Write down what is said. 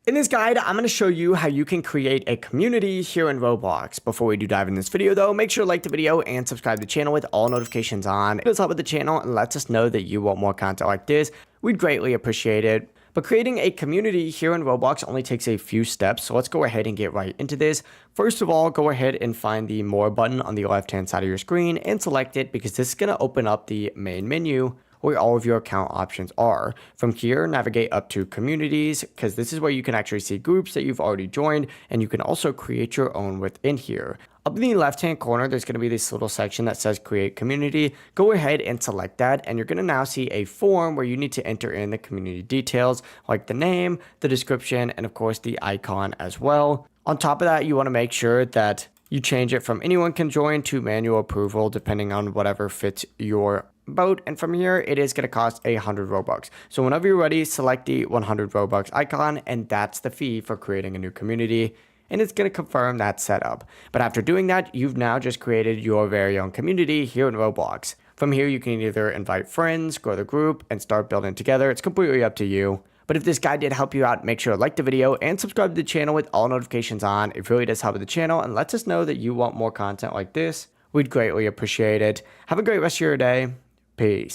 In this guide, I'm going to show you how you can create a community here in Roblox. Before we do dive in this video though, make sure to like the video and subscribe to the channel with all notifications on. It does help with the channel and lets us know that you want more content like this. We'd greatly appreciate it. But creating a community here in Roblox only takes a few steps, so let's go ahead and get right into this. First of all, go ahead and find the More button on the left-hand side of your screen and select it because this is going to open up the main menu where all of your account options are. From here, navigate up to communities because this is where you can actually see groups that you've already joined, and you can also create your own within here. Up in the left hand corner, there's going to be this little section that says create community. Go ahead and select that, and you're going to now see a form where you need to enter in the community details like the name, the description, and of course the icon as well. On top of that, you want to make sure that you change it from anyone can join to manual approval depending on whatever fits your boat, and from here it is going to cost 100 Robux. So whenever you're ready, select the 100 Robux icon, and that's the fee for creating a new community, and it's going to confirm that setup. But after doing that, you've now just created your very own community here in Roblox. From here you can either invite friends, grow the group, and start building together. It's completely up to you. But if this guide did help you out, make sure to like the video and subscribe to the channel with all notifications on. It really does help with the channel and lets us know that you want more content like this. We'd greatly appreciate it. Have a great rest of your day. Peace.